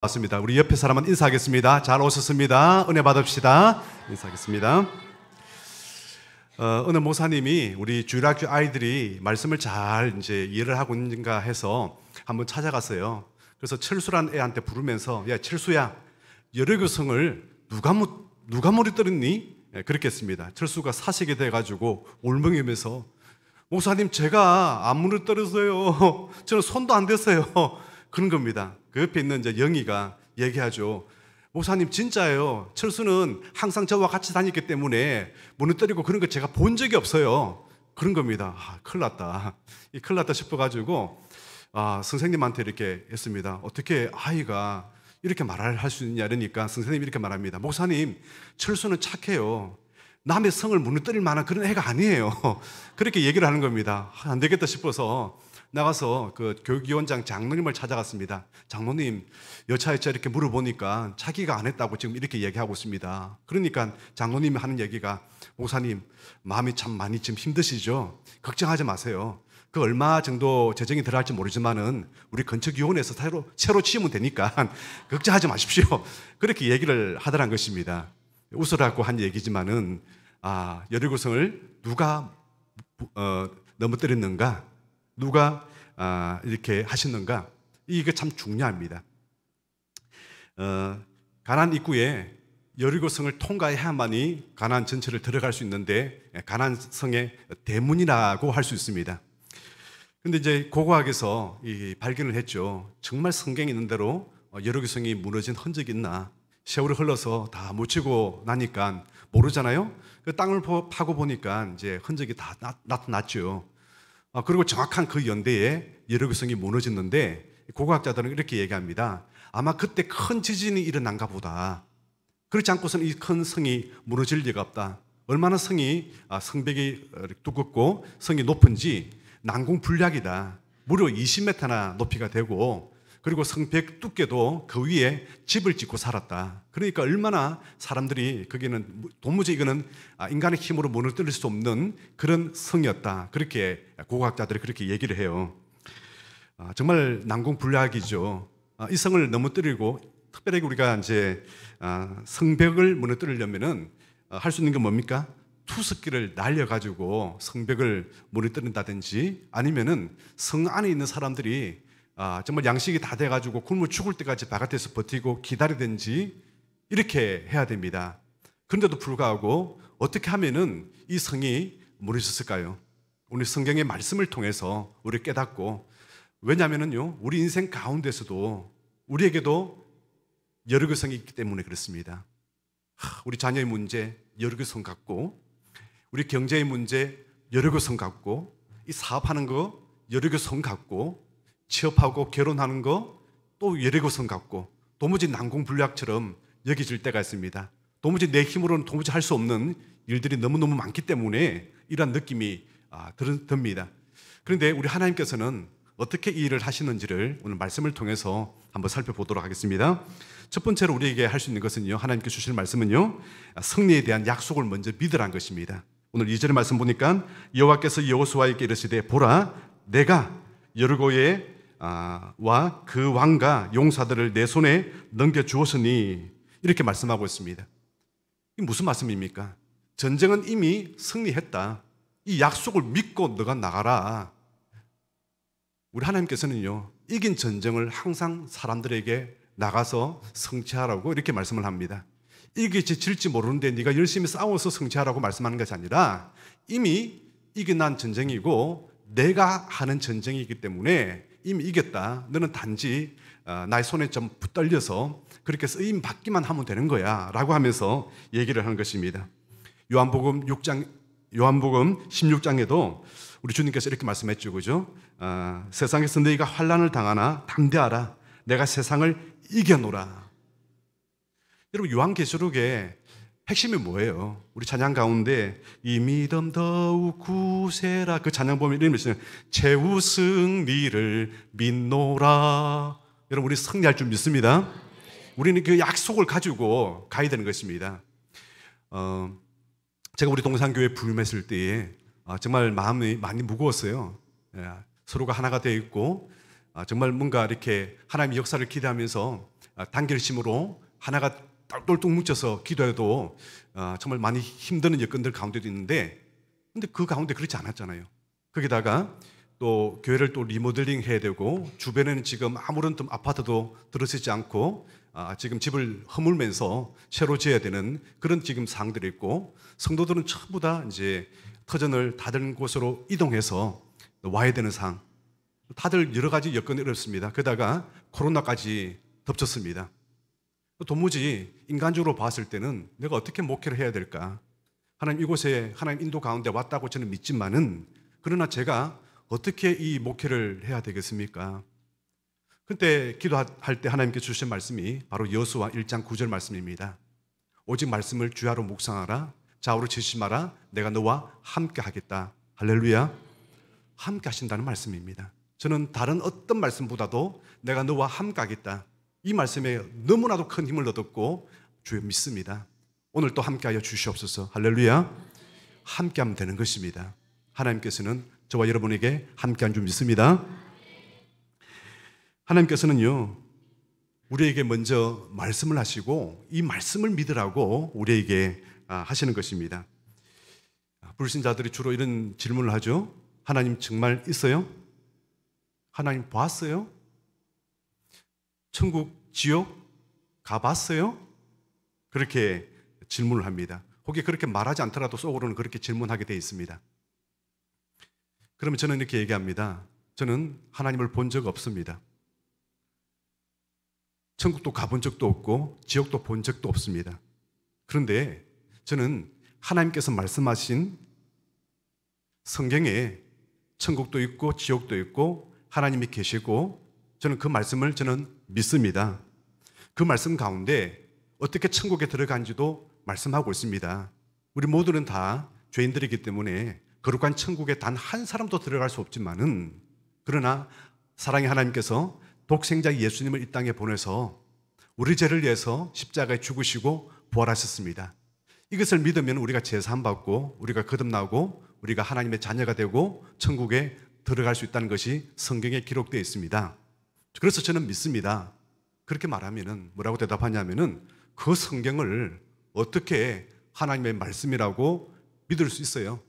맞습니다. 우리 옆에 사람은 인사하겠습니다. 잘 오셨습니다. 은혜 받읍시다. 인사하겠습니다. 어느 모사님이 우리 주일학교 아이들이 말씀을 잘 이제 이해를 하고 있는가 해서 한번 찾아갔어요. 그래서 철수란 애한테 부르면서, 야, 철수야, 여리고성을 누가 무너뜨렸니? 그렇게 했습니다. 철수가 사색이 돼가지고 울먹이면서, 목사님, 제가 안 무너뜨렸어요. 저는 손도 안 댔어요. 그런 겁니다. 그 옆에 있는 이제 영희가 얘기하죠. 목사님, 진짜예요. 철수는 항상 저와 같이 다녔기 때문에 무너뜨리고 그런 거 제가 본 적이 없어요. 그런 겁니다. 큰일 났다. 큰일 났다 싶어가지고 선생님한테 이렇게 했습니다. 어떻게 아이가 이렇게 말을 할 수 있냐 이러니까 선생님이 이렇게 말합니다. 목사님, 철수는 착해요. 남의 성을 무너뜨릴 만한 그런 애가 아니에요. 그렇게 얘기를 하는 겁니다. 안 되겠다 싶어서 나가서 그 교육위원장 장로님을 찾아갔습니다. 장로님, 여차여차 이렇게 물어보니까 자기가 안 했다고 지금 이렇게 얘기하고 있습니다. 그러니까 장로님이 하는 얘기가, 목사님, 마음이 참 많이 지금 힘드시죠? 걱정하지 마세요. 그 얼마 정도 재정이 들어갈지 모르지만은 우리 건축위원회에서 새로 치우면 되니까 걱정하지 마십시오. 그렇게 얘기를 하더란 것입니다. 웃으라고 한 얘기지만은 여리고성을 누가 넘어뜨렸는가, 누가 이렇게 하셨는가, 이게 참 중요합니다. 가나안 입구에 여리고성을 통과해야만이 가나안 전체를 들어갈 수 있는데, 가나안 성의 대문이라고 할 수 있습니다. 근데 이제 고고학에서 발견을 했죠. 정말 성경에 있는 대로 여리고성이 무너진 흔적이 있나? 세월이 흘러서 다 묻히고 나니까 모르잖아요. 그 땅을 파고 보니까 이제 흔적이 다 나타났죠. 그리고 정확한 그 연대에 여리고성이 무너졌는데, 고고학자들은 이렇게 얘기합니다. 아마 그때 큰 지진이 일어난가 보다. 그렇지 않고서는 이 큰 성이 무너질 리가 없다. 얼마나 성벽이 두껍고 성이 높은지 난공불락이다. 무려 20m나 높이가 되고, 그리고 성벽 두께도 그 위에 집을 짓고 살았다. 그러니까 얼마나 사람들이 거기는 도무지 이거는 인간의 힘으로 무너뜨릴 수 없는 그런 성이었다. 그렇게 고고학자들이 그렇게 얘기를 해요. 정말 난공불락이죠. 이 성을 넘어뜨리고, 특별하게 우리가 이제 성벽을 무너뜨리려면은 할 수 있는 게 뭡니까? 투석기를 날려가지고 성벽을 무너뜨린다든지, 아니면은 성 안에 있는 사람들이 정말 양식이 다 돼가지고 굶어 죽을 때까지 바깥에서 버티고 기다리든지 이렇게 해야 됩니다. 그런데도 불구하고 어떻게 하면은 이 성이 무너졌을까요? 오늘 성경의 말씀을 통해서 우리 깨닫고, 왜냐하면요, 우리 인생 가운데서도 우리에게도 여리고성이 있기 때문에 그렇습니다. 우리 자녀의 문제 여리고성 같고, 우리 경제의 문제 여리고성 같고, 이 사업하는 거 여리고성 같고, 취업하고 결혼하는 거 또 여리고성 같고, 도무지 난공불락처럼 여겨질 때가 있습니다. 도무지 내 힘으로는 도무지 할 수 없는 일들이 너무너무 많기 때문에 이런 느낌이 듭니다. 그런데 우리 하나님께서는 어떻게 이 일을 하시는지를 오늘 말씀을 통해서 한번 살펴보도록 하겠습니다. 첫 번째로 우리에게 할 수 있는 것은요, 하나님께 주실 말씀은요, 승리에 대한 약속을 먼저 믿으라는 것입니다. 오늘 2절의 말씀 보니까 여호와께서 여호수아에게 이르시되, 보라, 내가 여리고에 와 그 왕과 용사들을 내 손에 넘겨주었으니, 이렇게 말씀하고 있습니다. 이게 무슨 말씀입니까? 전쟁은 이미 승리했다. 이 약속을 믿고 너가 나가라. 우리 하나님께서는요, 이긴 전쟁을 항상 사람들에게 나가서 성취하라고 이렇게 말씀을 합니다. 이길지 질지 모르는데 네가 열심히 싸워서 성취하라고 말씀하는 것이 아니라, 이미 이겨난 전쟁이고 내가 하는 전쟁이기 때문에 이미 이겼다. 너는 단지 나의 손에 좀 붙들려서 그렇게 쓰임 받기만 하면 되는 거야 라고 하면서 얘기를 하는 것입니다. 요한복음 16장에도 우리 주님께서 이렇게 말씀했죠, 그죠? 세상에서 너희가 환난을 당하나 담대하라. 내가 세상을 이겨노라. 여러분, 요한계시록의 핵심이 뭐예요? 우리 찬양 가운데 이 믿음 더욱 굳세라, 그 찬양 보면 이런 말씀이 있어요. 최후 승리를 믿노라. 여러분, 우리 승리할 줄 믿습니다. 우리는 그 약속을 가지고 가야 되는 것입니다. 제가 우리 동산교회 부임했을 때에 정말 마음이 많이 무거웠어요. 서로가 하나가 되어 있고, 정말 뭔가 이렇게 하나님의 역사를 기대하면서 단결심으로 하나가 똘똘 뭉쳐서 기도해도 정말 많이 힘드는 여건들 가운데도 있는데, 근데 그 가운데 그렇지 않았잖아요. 거기다가 또 교회를 또 리모델링 해야 되고, 주변에는 지금 아무런 아파트도 들어서지 않고 지금 집을 허물면서 새로 지어야 되는 그런 지금 상황들이 있고, 성도들은 전부 다 이제 터전을 다른 곳으로 이동해서 와야 되는 상황, 다들 여러 가지 여건이 어렵습니다. 게다가 코로나까지 덮쳤습니다. 도무지 인간적으로 봤을 때는 내가 어떻게 목회를 해야 될까? 하나님 이곳에 하나님 인도 가운데 왔다고 저는 믿지만은, 그러나 제가 어떻게 이 목회를 해야 되겠습니까? 그때 기도할 때 하나님께 주신 말씀이 바로 여호수아 1장 9절 말씀입니다. 오직 말씀을 주야로 묵상하라. 좌우로 지시지 마라. 내가 너와 함께 하겠다. 할렐루야. 함께 하신다는 말씀입니다. 저는 다른 어떤 말씀보다도 내가 너와 함께 하겠다, 이 말씀에 너무나도 큰 힘을 얻었고 주여 믿습니다. 오늘 또 함께하여 주시옵소서. 할렐루야. 함께하면 되는 것입니다. 하나님께서는 저와 여러분에게 함께한 줄 믿습니다. 하나님께서는요, 우리에게 먼저 말씀을 하시고 이 말씀을 믿으라고 우리에게 하시는 것입니다. 불신자들이 주로 이런 질문을 하죠. 하나님 정말 있어요? 하나님 봤어요? 천국, 지옥 가봤어요? 그렇게 질문을 합니다. 혹시 그렇게 말하지 않더라도 속으로는 그렇게 질문하게 되어 있습니다. 그러면 저는 이렇게 얘기합니다. 저는 하나님을 본 적 없습니다. 천국도 가본 적도 없고 지옥도 본 적도 없습니다. 그런데 저는 하나님께서 말씀하신 성경에 천국도 있고 지옥도 있고 하나님이 계시고, 저는 그 말씀을 믿습니다. 그 말씀 가운데 어떻게 천국에 들어간지도 말씀하고 있습니다. 우리 모두는 다 죄인들이기 때문에 거룩한 천국에 단 한 사람도 들어갈 수 없지만은, 그러나 사랑의 하나님께서 독생자 예수님을 이 땅에 보내서 우리 죄를 위해서 십자가에 죽으시고 부활하셨습니다. 이것을 믿으면 우리가 제사함 받고 우리가 거듭나고 우리가 하나님의 자녀가 되고 천국에 들어갈 수 있다는 것이 성경에 기록되어 있습니다. 그래서 저는 믿습니다. 그렇게 말하면은 뭐라고 대답하냐면은, 그 성경을 어떻게 하나님의 말씀이라고 믿을 수 있어요?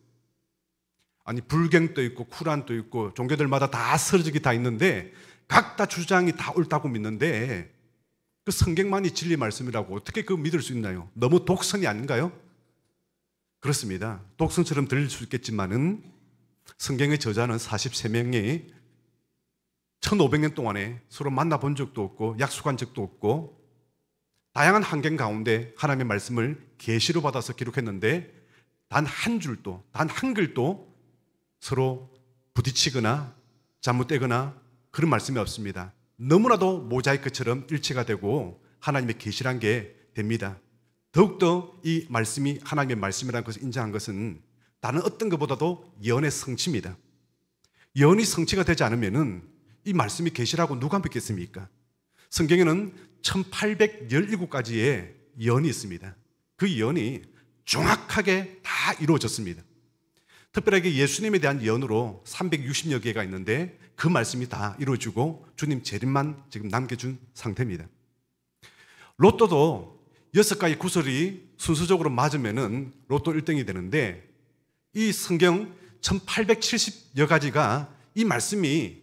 아니, 불경도 있고 쿠란도 있고 종교들마다 다 서적이 다 있는데 각 다 주장이 다 옳다고 믿는데 그 성경만이 진리 말씀이라고 어떻게 그 믿을 수 있나요? 너무 독선이 아닌가요? 그렇습니다. 독선처럼 들릴 수 있겠지만은 성경의 저자는 43명이 1500년 동안에 서로 만나본 적도 없고 약속한 적도 없고 다양한 환경 가운데 하나님의 말씀을 계시로 받아서 기록했는데 단 한 줄도, 단 한 글도 서로 부딪히거나 잘못되거나 그런 말씀이 없습니다. 너무나도 모자이크처럼 일치가 되고 하나님의 계시란 게 됩니다. 더욱더 이 말씀이 하나님의 말씀이라는 것을 인정한 것은 다른 어떤 것보다도 예언의 성취입니다. 예언이 성취가 되지 않으면은 이 말씀이 계시라고 누가 믿겠습니까? 성경에는 1817가지의 예언이 있습니다. 그 예언이 정확하게 다 이루어졌습니다. 특별하게 예수님에 대한 예언으로 360여 개가 있는데 그 말씀이 다 이루어지고 주님 재림만 지금 남겨준 상태입니다. 로또도 6가지 구설이 순서적으로 맞으면은 로또 1등이 되는데 이 성경 1870여 가지가 이 말씀이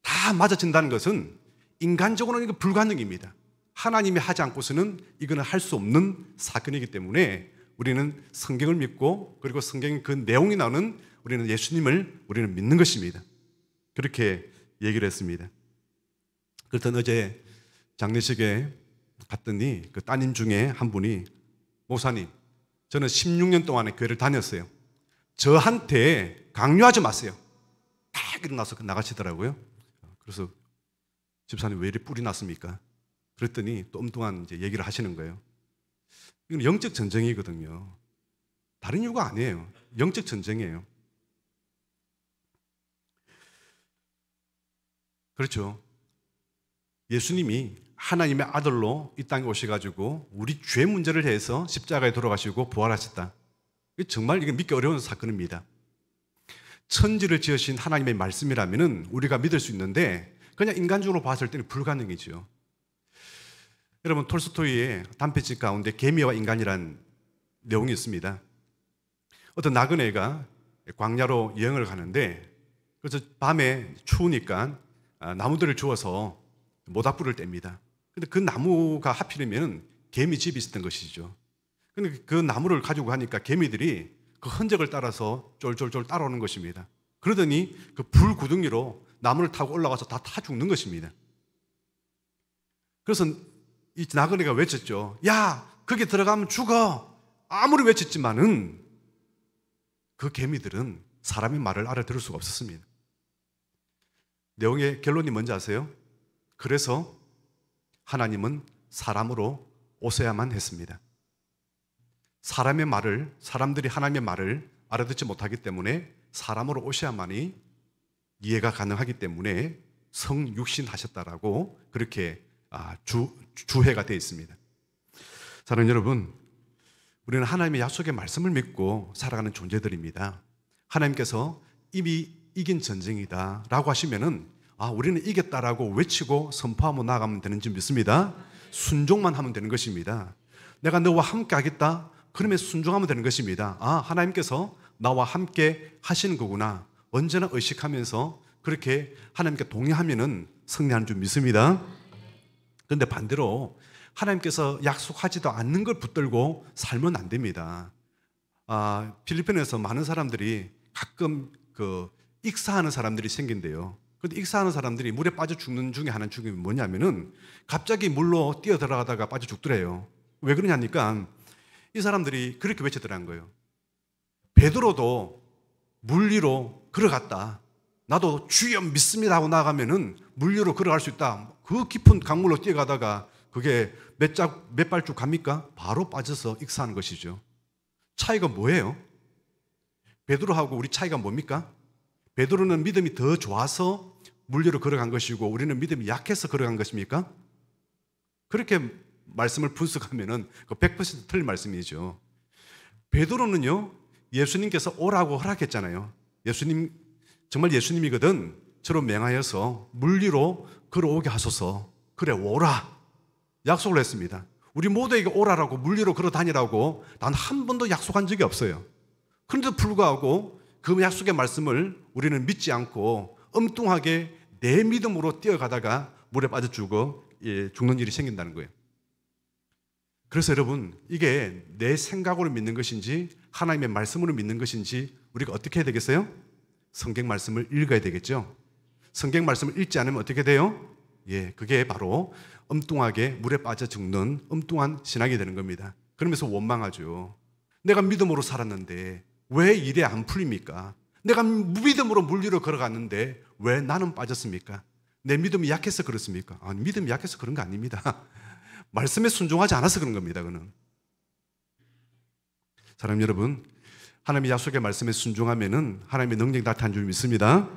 다 맞아진다는 것은 인간적으로는 이거 불가능입니다. 하나님이 하지 않고서는 이거는 할 수 없는 사건이기 때문에 우리는 성경을 믿고 그리고 성경의 그 내용이 나오는 우리는 예수님을 우리는 믿는 것입니다. 그렇게 얘기를 했습니다. 그렇던 어제 장례식에 갔더니 그 따님 중에 한 분이 목사님, 저는 16년 동안에 교회를 다녔어요. 저한테 강요하지 마세요. 딱 일어나서 나가시더라고요. 그래서 집사님 왜 이리 뿔이 났습니까? 그랬더니 또 엉뚱한 이제 얘기를 하시는 거예요. 이건 영적 전쟁이거든요. 다른 이유가 아니에요. 영적 전쟁이에요. 그렇죠. 예수님이 하나님의 아들로 이 땅에 오셔가지고 우리 죄 문제를 해서 십자가에 돌아가시고 부활하셨다. 정말 이게 믿기 어려운 사건입니다. 천지를 지으신 하나님의 말씀이라면 우리가 믿을 수 있는데 그냥 인간적으로 봤을 때는 불가능이죠. 여러분, 톨스토이의 단편집 가운데 개미와 인간이란 내용이 있습니다. 어떤 나그네가 광야로 여행을 가는데, 그래서 밤에 추우니까 나무들을 주워서 모닥불을 뗍니다. 근데 그 나무가 하필이면 개미 집이 있었던 것이죠. 근데 그 나무를 가지고 가니까 개미들이 그 흔적을 따라서 쫄쫄쫄 따라오는 것입니다. 그러더니 그 불구덩이로 나무를 타고 올라가서 다 타 죽는 것입니다. 그래서 이 나그네가 외쳤죠. 야, 거기 들어가면 죽어. 아무리 외쳤지만은 그 개미들은 사람의 말을 알아들을 수가 없었습니다. 내용의 결론이 뭔지 아세요? 그래서 하나님은 사람으로 오셔야만 했습니다. 사람들이 하나님의 말을 알아듣지 못하기 때문에 사람으로 오셔야만이 이해가 가능하기 때문에 성육신하셨다라고 그렇게 주해가 되어 있습니다. 사랑하는 여러분, 우리는 하나님의 약속의 말씀을 믿고 살아가는 존재들입니다. 하나님께서 이미 이긴 전쟁이다 라고 하시면은 우리는 이겼다라고 외치고 선포하고 나아가면 되는 줄 믿습니다. 순종만 하면 되는 것입니다. 내가 너와 함께 하겠다 그러면 순종하면 되는 것입니다. 하나님께서 나와 함께 하시는 거구나. 언제나 의식하면서 그렇게 하나님께 동의하면은 승리하는 줄 믿습니다. 그런데 반대로 하나님께서 약속하지도 않는 걸 붙들고 살면 안 됩니다. 필리핀에서 많은 사람들이 가끔 익사하는 사람들이 생긴대요. 그런데 익사하는 사람들이 물에 빠져 죽는 중에 하나는 죽음이 뭐냐면은 갑자기 물로 뛰어 들어가다가 빠져 죽더래요. 왜 그러냐니까 이 사람들이 그렇게 외치더라는 거예요. 베드로도 물 위로 걸어갔다. 나도 주여 믿습니다 하고 나가면은 물 위로 걸어갈 수 있다. 그 깊은 강물로 뛰어가다가 그게 몇 발쭉 갑니까? 바로 빠져서 익사하는 것이죠. 차이가 뭐예요? 베드로하고 우리 차이가 뭡니까? 베드로는 믿음이 더 좋아서 물 위로 걸어간 것이고 우리는 믿음이 약해서 걸어간 것입니까? 그렇게 말씀을 분석하면은 100% 틀린 말씀이죠. 베드로는요, 예수님께서 오라고 허락했잖아요. 예수님, 정말 예수님이거든. 저로 맹하여서 물 위로 걸어오게 하소서. 그래, 오라. 약속을 했습니다. 우리 모두에게 오라라고 물 위로 걸어 다니라고 단 한 번도 약속한 적이 없어요. 그런데도 불구하고 그 약속의 말씀을 우리는 믿지 않고 엉뚱하게 내 믿음으로 뛰어가다가 물에 빠져 죽는 일이 생긴다는 거예요. 그래서 여러분, 이게 내 생각으로 믿는 것인지 하나님의 말씀으로 믿는 것인지 우리가 어떻게 해야 되겠어요? 성경 말씀을 읽어야 되겠죠. 성경 말씀을 읽지 않으면 어떻게 돼요? 그게 바로 엉뚱하게 물에 빠져 죽는 엉뚱한 신앙이 되는 겁니다. 그러면서 원망하죠. 내가 믿음으로 살았는데 왜 일이 안 풀립니까? 내가 믿음으로 물 위로 걸어갔는데 왜 나는 빠졌습니까? 내 믿음이 약해서 그렇습니까? 믿음이 약해서 그런 거 아닙니다. 말씀에 순종하지 않아서 그런 겁니다. 그는. 사랑하는 여러분, 하나님의 약속의 말씀에 순종하면은 하나님의 능력이 나타난 줄 믿습니다.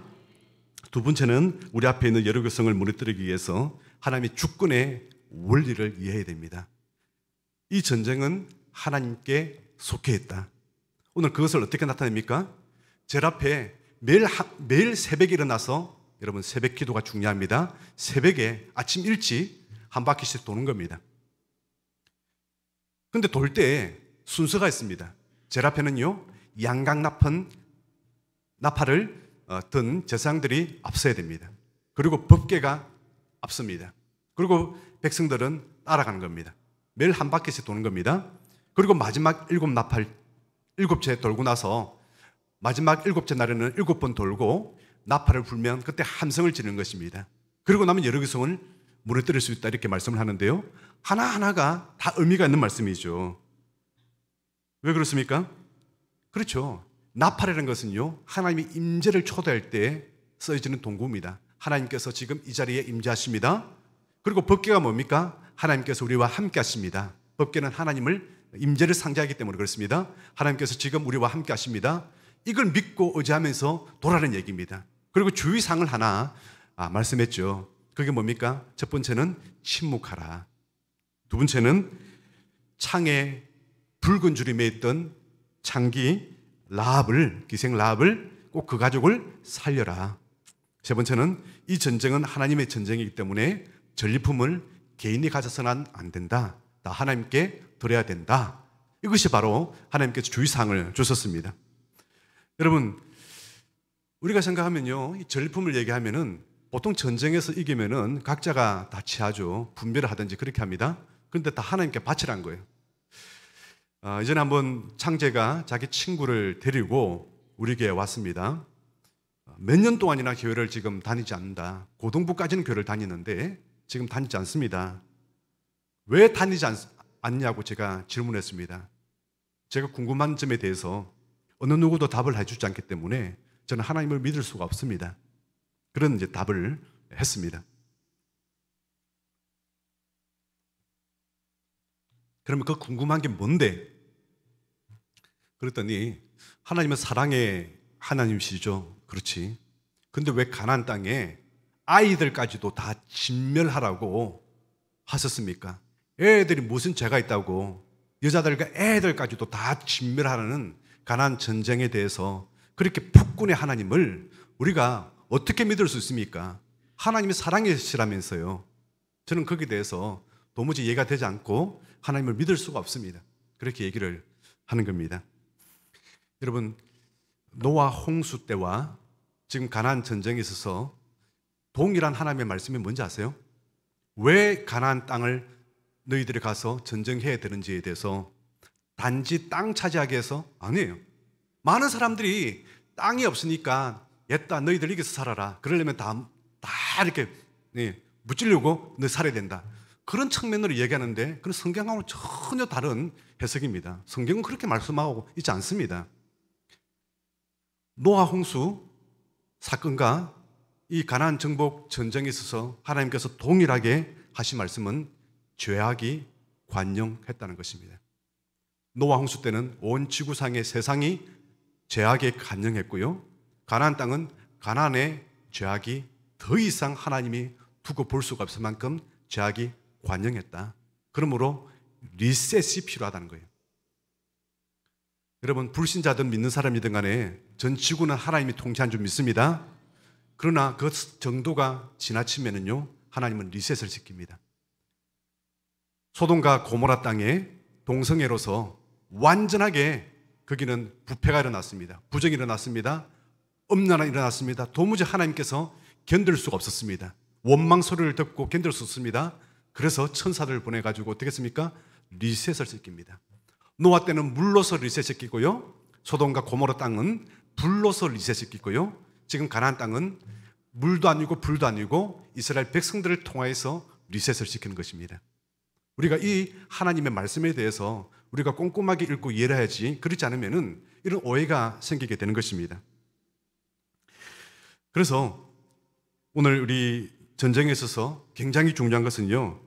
두 번째는 우리 앞에 있는 여리고성을 무너뜨리기 위해서 하나님의 주권의 원리를 이해해야 됩니다. 이 전쟁은 하나님께 속해 있다. 오늘 그것을 어떻게 나타냅니까? 제일 앞에 매일 새벽에 일어나서, 여러분 새벽 기도가 중요합니다. 새벽에 아침 일찍 한 바퀴씩 도는 겁니다. 근데 돌 때 순서가 있습니다. 제일 앞에는요, 나팔을 든 제사장들이 앞서야 됩니다. 그리고 법궤가 앞섭니다. 그리고 백성들은 따라가는 겁니다. 매일 한 바퀴씩 도는 겁니다. 그리고 마지막 7채 돌고 나서 마지막 7째 날에는 7번 돌고 나팔을 불면 그때 함성을 지르는 것입니다. 그리고 나면 여리고성을 무너뜨릴 수 있다 이렇게 말씀을 하는데요, 하나하나가 다 의미가 있는 말씀이죠. 왜 그렇습니까? 그렇죠. 나팔이라는 것은요, 하나님의 임재를 초대할 때 써지는 동구입니다. 하나님께서 지금 이 자리에 임재하십니다. 그리고 법궤가 뭡니까? 하나님께서 우리와 함께 하십니다. 법궤는 하나님을 임재를 상징하기 때문에 그렇습니다. 하나님께서 지금 우리와 함께 하십니다. 이걸 믿고 의지하면서 도라는 얘기입니다. 그리고 주의사항을 하나 말씀했죠. 그게 뭡니까? 첫 번째는 침묵하라. 두 번째는 창에 붉은 줄이 매있던 창기 기생 라합을 꼭 그 가족을 살려라. 세 번째는 이 전쟁은 하나님의 전쟁이기 때문에 전리품을 개인이 가져서는 안 된다. 다 하나님께 드려야 된다. 이것이 바로 하나님께서 주의사항을 주셨습니다. 여러분, 우리가 생각하면요, 이 전리품을 얘기하면은 보통 전쟁에서 이기면은 각자가 다 취하죠. 분배를 하든지 그렇게 합니다. 그런데 다 하나님께 바치라는 거예요. 이전에 한번 창제가 자기 친구를 데리고 우리 교회에 왔습니다. 몇 년 동안이나 교회를 지금 다니지 않는다. 고등부까지는 교회를 다니는데 지금 다니지 않습니다. 왜 다니지 않냐고 제가 질문했습니다. 제가 궁금한 점에 대해서 어느 누구도 답을 해주지 않기 때문에 저는 하나님을 믿을 수가 없습니다. 그런 이제 답을 했습니다. 그러면 그 궁금한 게 뭔데? 그랬더니 하나님은 사랑의 하나님이시죠. 그렇지. 근데 왜 가나안 땅에 아이들까지도 다 진멸하라고 하셨습니까? 애들이 무슨 죄가 있다고 여자들과 애들까지도 다 진멸하라는 가나안 전쟁에 대해서 그렇게 폭군의 하나님을 우리가 어떻게 믿을 수 있습니까? 하나님이 사랑이시라면서요. 저는 거기에 대해서 도무지 이해가 되지 않고 하나님을 믿을 수가 없습니다. 그렇게 얘기를 하는 겁니다. 여러분, 노아 홍수 때와 지금 가나안 전쟁에 있어서 동일한 하나님의 말씀이 뭔지 아세요? 왜 가나안 땅을 너희들이 가서 전쟁해야 되는지에 대해서 단지 땅 차지하기 위해서 아니에요. 많은 사람들이 땅이 없으니까 옛다 너희들 여기서 살아라. 그러려면 다 이렇게 무찌르고 너 살아야 된다. 그런 측면으로 얘기하는데 그건 성경하고는 전혀 다른 해석입니다. 성경은 그렇게 말씀하고 있지 않습니다. 노아 홍수 사건과 이 가나안 정복 전쟁에 있어서 하나님께서 동일하게 하신 말씀은 죄악이 관영했다는 것입니다. 노아 홍수 때는 온 지구상의 세상이 죄악에 관영했고요. 가나안 땅은 가나안의 죄악이 더 이상 하나님이 두고 볼 수가 없을 만큼 죄악이 관영했다. 그러므로 리셋이 필요하다는 거예요. 여러분, 불신자든 믿는 사람이든 간에 전 지구는 하나님이 통치한 줄 믿습니다. 그러나 그 정도가 지나치면은요, 하나님은 리셋을 시킵니다. 소돔과 고모라 땅에 동성애로서 완전하게 거기는 부패가 일어났습니다. 부정이 일어났습니다. 음란이 일어났습니다. 도무지 하나님께서 견딜 수가 없었습니다. 원망 소리를 듣고 견딜 수 없습니다. 그래서 천사들을 보내가지고 어떻게 했습니까? 리셋을 시킵니다. 노아 때는 물로서 리셋시키고요. 소돔과 고모라 땅은 불로서 리셋시키고요. 지금 가나안 땅은 물도 아니고 불도 아니고 이스라엘 백성들을 통하여서 리셋을 시키는 것입니다. 우리가 이 하나님의 말씀에 대해서 우리가 꼼꼼하게 읽고 이해를 해야지, 그렇지 않으면 이런 오해가 생기게 되는 것입니다. 그래서 오늘 우리 전쟁에 있어서 굉장히 중요한 것은요,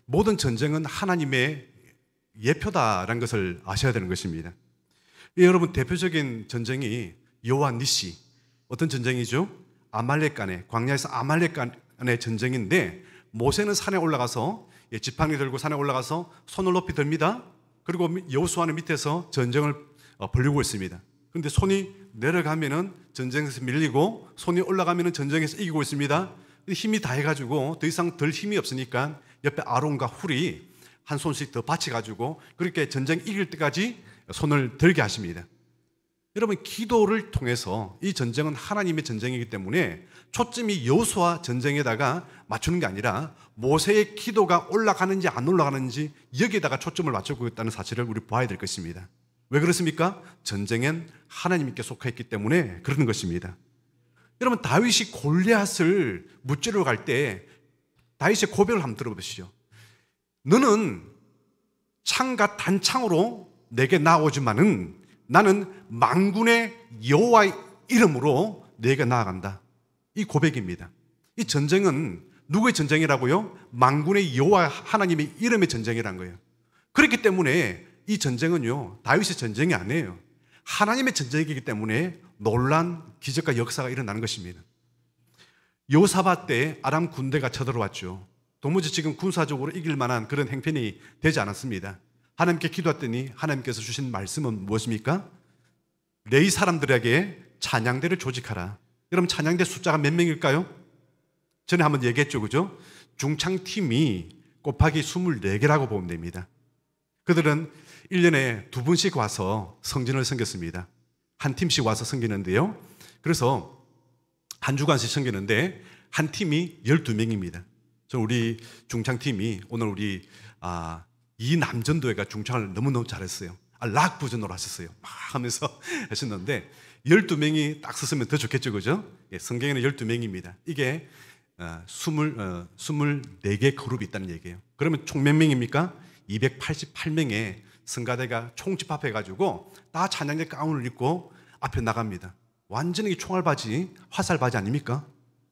모든 전쟁은 하나님의 예표다라는 것을 아셔야 되는 것입니다. 여러분, 대표적인 전쟁이 여호와 니시, 어떤 전쟁이죠? 아말렉 간의, 광야에서 아말렉 간의 전쟁인데, 모세는 산에 올라가서 지팡이 들고 산에 올라가서 손을 높이 듭니다. 그리고 여호수아는 밑에서 전쟁을 벌이고 있습니다. 그런데 손이 내려가면은 전쟁에서 밀리고 손이 올라가면은 전쟁에서 이기고 있습니다. 힘이 다 해가지고 더 이상 덜 힘이 없으니까 옆에 아론과 훌이 한 손씩 더 받쳐가지고 그렇게 전쟁 이길 때까지 손을 들게 하십니다. 여러분, 기도를 통해서 이 전쟁은 하나님의 전쟁이기 때문에 초점이 여호수아 전쟁에다가 맞추는 게 아니라 모세의 기도가 올라가는지 안 올라가는지 여기에다가 초점을 맞추고 있다는 사실을 우리 봐야 될 것입니다. 왜 그렇습니까? 전쟁엔 하나님께 속하였기 때문에 그러는 것입니다. 여러분, 다윗이 골리앗을 무찌르러 갈 때 다윗의 고백을 한번 들어보시죠. 너는 창과 단창으로 내게 나오지만은 나는 만군의 여호와의 이름으로 내게 나아간다. 이 고백입니다. 이 전쟁은 누구의 전쟁이라고요? 만군의 여호와 하나님의 이름의 전쟁이란 거예요. 그렇기 때문에 이 전쟁은요, 다윗의 전쟁이 아니에요. 하나님의 전쟁이기 때문에 놀란 기적과 역사가 일어나는 것입니다. 여호사밧 때 아람 군대가 쳐들어왔죠. 도무지 지금 군사적으로 이길 만한 그런 행편이 되지 않았습니다. 하나님께 기도했더니 하나님께서 주신 말씀은 무엇입니까? 내 사람들에게 찬양대를 조직하라. 여러분, 찬양대 숫자가 몇 명일까요? 전에 한번 얘기했죠, 그죠? 중창팀이 곱하기 24개라고 보면 됩니다. 그들은 1년에 2번씩 와서 성전을 섬겼습니다. 한 팀씩 와서 섬기는데요. 그래서 한 주간씩 섬기는데 한 팀이 12명입니다. 저 우리 중창팀이 오늘 우리 이남전도회가 중창을 너무너무 잘했어요. 락 버전으로 하셨어요. 막 하면서 하셨는데 12명이 딱 썼으면 더 좋겠죠, 그죠? 예, 성경에는 12명입니다. 이게 24개 그룹이 있다는 얘기예요. 그러면 총 몇 명입니까? 288명의 성가대가 총집합해가지고 다 찬양대 가운을 입고 앞에 나갑니다. 완전히 총알바지, 화살바지 아닙니까?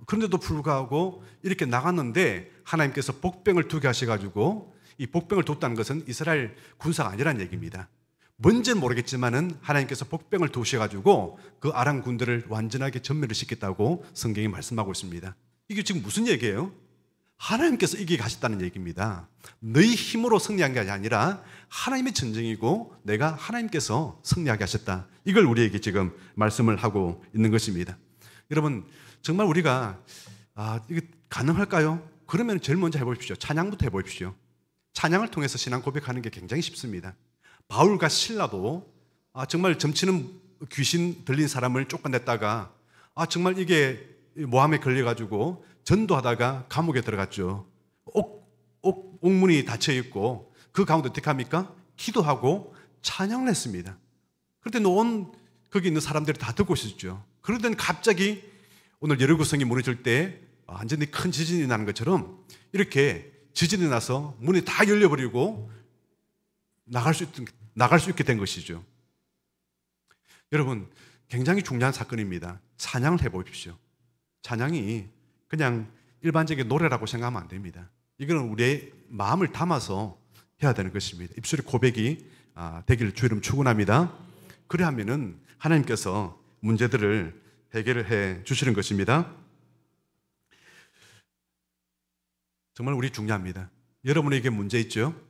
그런데도 불구하고 이렇게 나갔는데 하나님께서 복병을 두게 하셔가지고 이 복병을 뒀다는 것은 이스라엘 군사가 아니라는 얘기입니다. 뭔지는 모르겠지만은 하나님께서 복병을 두셔가지고 그 아람 군대를 완전하게 전멸을 시켰다고 성경이 말씀하고 있습니다. 이게 지금 무슨 얘기예요? 하나님께서 이기게 하셨다는 얘기입니다. 너희 힘으로 승리한 게 아니라 하나님의 전쟁이고 내가 하나님께서 승리하게 하셨다. 이걸 우리에게 지금 말씀을 하고 있는 것입니다. 여러분, 정말 우리가 이게 가능할까요? 그러면 제일 먼저 해보십시오. 찬양부터 해보십시오. 찬양을 통해서 신앙 고백하는 게 굉장히 쉽습니다. 바울과 실라도 정말 점치는 귀신 들린 사람을 쫓아냈다가 정말 이게 모함에 걸려가지고 전도하다가 감옥에 들어갔죠. 옥문이 닫혀 있고 그 가운데 어떻게 합니까? 기도하고 찬양을 했습니다. 그런데 거기 있는 사람들이 다 듣고 있었죠. 그러더니 갑자기 오늘 여리고성이 무너질 때 완전히 큰 지진이 나는 것처럼 이렇게 지진이 나서 문이 다 열려버리고 나갈 수 있게 된 것이죠. 여러분, 굉장히 중요한 사건입니다. 찬양을 해보십시오. 찬양이 그냥 일반적인 노래라고 생각하면 안 됩니다. 이거는 우리의 마음을 담아서 해야 되는 것입니다. 입술의 고백이 되기를 주 이름 축원합니다. 그래야면은 하나님께서 문제들을 해결을 해 주시는 것입니다. 정말 우리 중요합니다. 여러분에게 문제 있죠?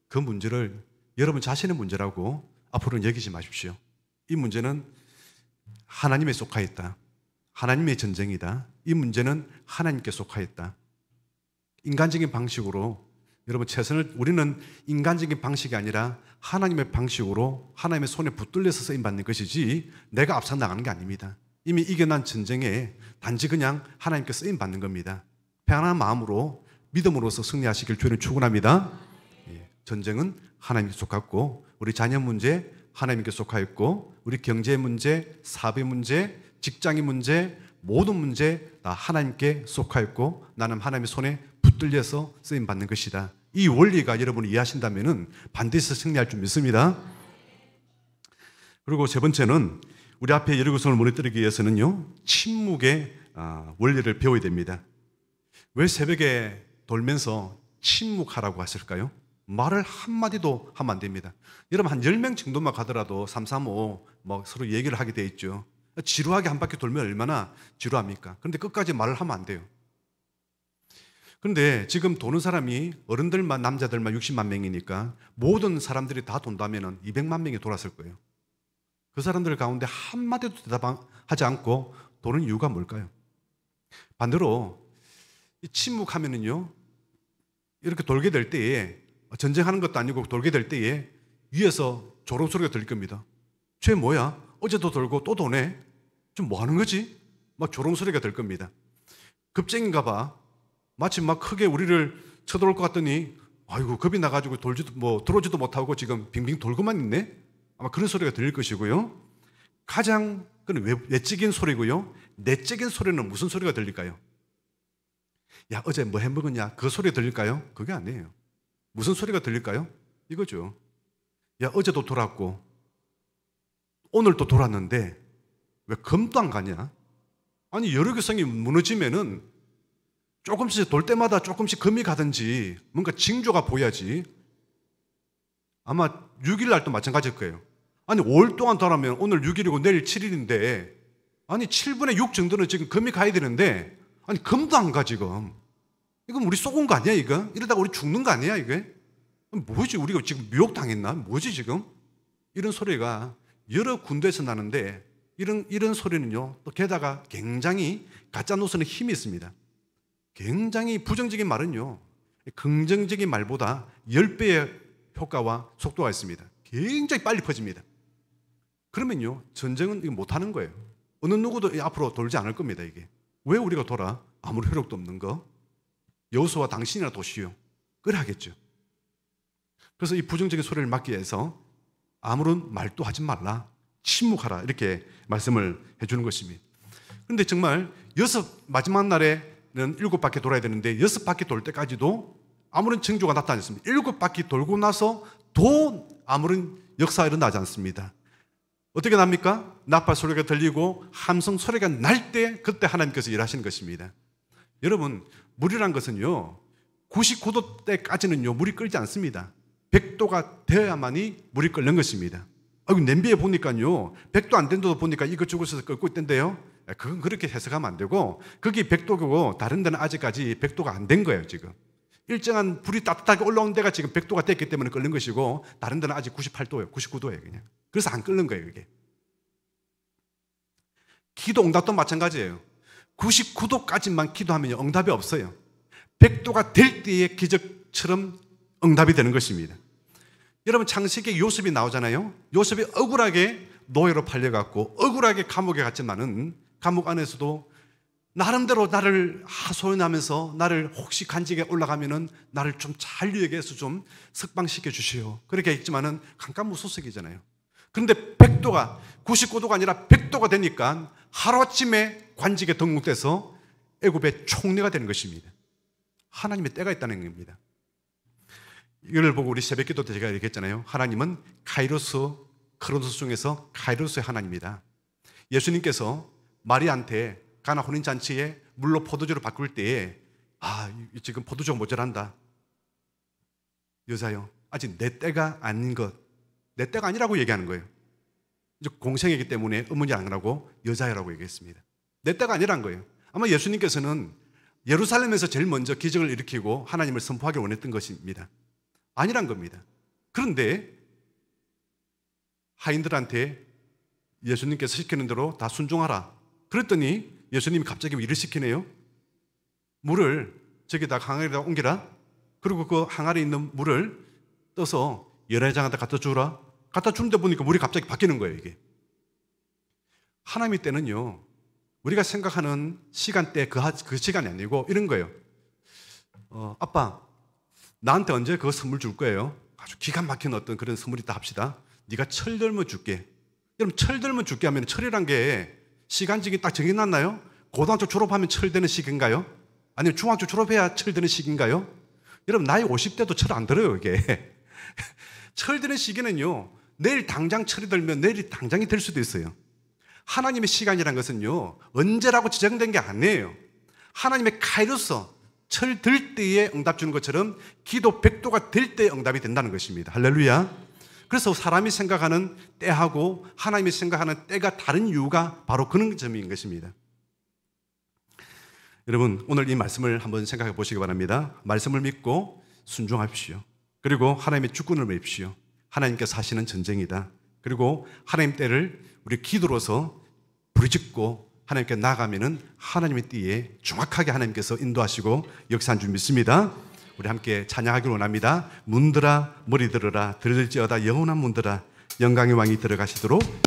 그 문제를 여러분 자신의 문제라고 앞으로는 여기지 마십시오. 이 문제는 하나님에 속하였다. 하나님의 전쟁이다. 이 문제는 하나님께 속하였다. 인간적인 방식으로 여러분 우리는 인간적인 방식이 아니라 하나님의 방식으로 하나님의 손에 붙들려서 쓰임받는 것이지 내가 앞서 나가는 게 아닙니다. 이미 이겨난 전쟁에 단지 그냥 하나님께 쓰임받는 겁니다. 평안한 마음으로 믿음으로서 승리하시길 주님 축원합니다. 전쟁은 하나님께 속하고 우리 자녀 문제 하나님께 속하였고 우리 경제 문제, 사업의 문제, 직장의 문제, 모든 문제 다 하나님께 속하였고 나는 하나님의 손에 붙들려서 쓰임받는 것이다. 이 원리가 여러분이 이해하신다면 반드시 승리할 줄 믿습니다. 그리고 세 번째는 우리 앞에 여리고성을 무너뜨리기 위해서는요, 침묵의 원리를 배워야 됩니다. 왜 새벽에 돌면서 침묵하라고 하실까요? 말을 한마디도 하면 안 됩니다. 여러분 한 10명 정도만 가더라도 335 서로 얘기를 하게 돼 있죠. 지루하게 한 바퀴 돌면 얼마나 지루합니까? 그런데 끝까지 말을 하면 안 돼요. 그런데 지금 도는 사람이 어른들만 남자들만 60만 명이니까 모든 사람들이 다 돈다면 200만 명이 돌았을 거예요. 그 사람들 가운데 한마디도 대답하지 않고 도는 이유가 뭘까요? 반대로 침묵하면은요, 이렇게 돌게 될 때에 전쟁하는 것도 아니고 돌게 될 때에 위에서 조롱 소리가 들릴 겁니다. 쟤 뭐야? 어제도 돌고 또 도네? 좀 뭐 하는 거지? 막 조롱 소리가 들 겁니다. 겁쟁인가 봐. 마치 막 크게 우리를 쳐들어올 것 같더니 아이고 겁이 나가지고 들어오지도 못하고 지금 빙빙 돌고만 있네? 아마 그런 소리가 들릴 것이고요. 가장 외적인 소리고요. 내적인 소리는 무슨 소리가 들릴까요? 야, 어제 뭐 해먹었냐? 그 소리가 들릴까요? 그게 아니에요. 무슨 소리가 들릴까요? 이거죠. 야, 어제도 돌았고 오늘도 돌았는데 왜 검도 안 가냐? 아니, 여리고성이 무너지면은 조금씩 돌 때마다 조금씩 검이 가든지 뭔가 징조가 보여야지. 아마 6일 날도 마찬가지일 거예요. 아니, 5일 동안 돌아면 오늘 6일이고 내일 7일인데 아니 7분의 6 정도는 지금 검이 가야 되는데 아니 검도 안 가 지금. 이건 우리 속은 거 아니야 이거? 이러다가 우리 죽는 거 아니야 이게? 뭐지, 우리가 지금 미혹당했나? 뭐지 지금? 이런 소리가 여러 군데에서 나는데 이런 소리는요, 또 게다가 굉장히 가짜 노선에 힘이 있습니다. 굉장히 부정적인 말은요, 긍정적인 말보다 10배의 효과와 속도가 있습니다. 굉장히 빨리 퍼집니다. 그러면요, 전쟁은 이거 못하는 거예요. 어느 누구도 앞으로 돌지 않을 겁니다. 이게 왜 우리가 돌아? 아무리 효력도 없는 거. 여호수아와 당신이나 도시요. 그래 하겠죠. 그래서 이 부정적인 소리를 막기 위해서 아무런 말도 하지 말라, 침묵하라, 이렇게 말씀을 해주는 것입니다. 그런데 정말 마지막 날에는 7바퀴 돌아야 되는데 6바퀴 돌 때까지도 아무런 징조가 나타나지 않습니다. 7바퀴 돌고 나서 도 아무런 역사가 일어나지 않습니다. 어떻게 납니까? 나팔 소리가 들리고 함성 소리가 날 때 그때 하나님께서 일하시는 것입니다. 여러분, 물이란 것은요 99도 때까지는요 물이 끓지 않습니다. 100도가 되어야만이 물이 끓는 것입니다. 냄비에 보니까요 100도 안 된데도 보니까 이것저것에서 끓고 있던데요. 그건 그렇게 해석하면 안 되고, 거기 100도고 다른 데는 아직까지 100도가 안 된 거예요. 지금 일정한 불이 따뜻하게 올라온 데가 지금 100도가 됐기 때문에 끓는 것이고, 다른 데는 아직 98도예요 99도예요 그냥. 그래서 안 끓는 거예요. 이게 기도 응답도 마찬가지예요. 99도까지만 기도하면 응답이 없어요. 100도가 될 때의 기적처럼 응답이 되는 것입니다. 여러분, 창세기에 요셉이 나오잖아요. 요셉이 억울하게 노예로 팔려갖고 억울하게 감옥에 갔지만은 감옥 안에서도 나름대로 나를 하소연하면서 나를 혹시 간직에 올라가면은 나를 좀 잘 유익해서 좀 석방시켜 주시오, 그렇게 했지만은 깜깜무소속이잖아요. 그런데 100도가 99도가 아니라 100도가 되니까 하루아침에 관직에 등록돼서 애굽의 총리가 되는 것입니다. 하나님의 때가 있다는 겁니다. 이걸 보고 우리 새벽기도 때 제가 얘기했잖아요. 하나님은 카이로스, 크로노스 중에서 카이로스의 하나님이다. 예수님께서 마리아한테 가나 혼인잔치에 물로 포도주를 바꿀 때에 지금 포도주가 모자란다. 여자요, 아직 내 때가 아닌 것, 내 때가 아니라고 얘기하는 거예요. 이제 공생이기 때문에 의문이 안 나고 여자라고 얘기했습니다. 내 때가 아니란 거예요. 아마 예수님께서는 예루살렘에서 제일 먼저 기적을 일으키고 하나님을 선포하기 원했던 것입니다. 아니란 겁니다. 그런데 하인들한테 예수님께서 시키는 대로 다 순종하라 그랬더니 예수님이 갑자기 일을 시키네요. 물을 저기다 항아리에다 옮기라. 그리고 그 항아리에 있는 물을 떠서 연회장한테 갖다 주라. 갖다 주는데 보니까 물이 갑자기 바뀌는 거예요. 이게 하나님의 때는요 우리가 생각하는 시간대 그 시간이 아니고 이런 거예요. 아빠, 나한테 언제 그 선물 줄 거예요? 아주 기가 막힌 어떤 그런 선물이 있다 합시다. 네가 철 들면 줄게. 여러분, 철 들면 줄게 하면 철이란 게 시간직이 딱 정해놨나요? 고등학교 졸업하면 철 되는 시기인가요? 아니면 중학교 졸업해야 철 되는 시기인가요? 여러분, 나이 50대도 철 안 들어요. 이게 철 되는 시기는요 내일 당장 철이 들면 내일이 당장이 될 수도 있어요. 하나님의 시간이란 것은요 언제라고 지정된 게 아니에요. 하나님의 카이로스, 철 들 때에 응답 주는 것처럼 기도 100도가 될 때에 응답이 된다는 것입니다. 할렐루야. 그래서 사람이 생각하는 때하고 하나님이 생각하는 때가 다른 이유가 바로 그런 점인 것입니다. 여러분, 오늘 이 말씀을 한번 생각해 보시기 바랍니다. 말씀을 믿고 순종하십시오. 그리고 하나님의 주권을 믿으십시오. 하나님께서 하시는 전쟁이다. 그리고 하나님 때를 우리 기도로서 부르짖고 하나님께 나아가면은 하나님의 띠에 정확하게 하나님께서 인도하시고 역사한 줄 믿습니다. 우리 함께 찬양하기를 원합니다. 문들아 머리 들어라, 들을지어다 영원한 문들아 영광의 왕이 들어가시도록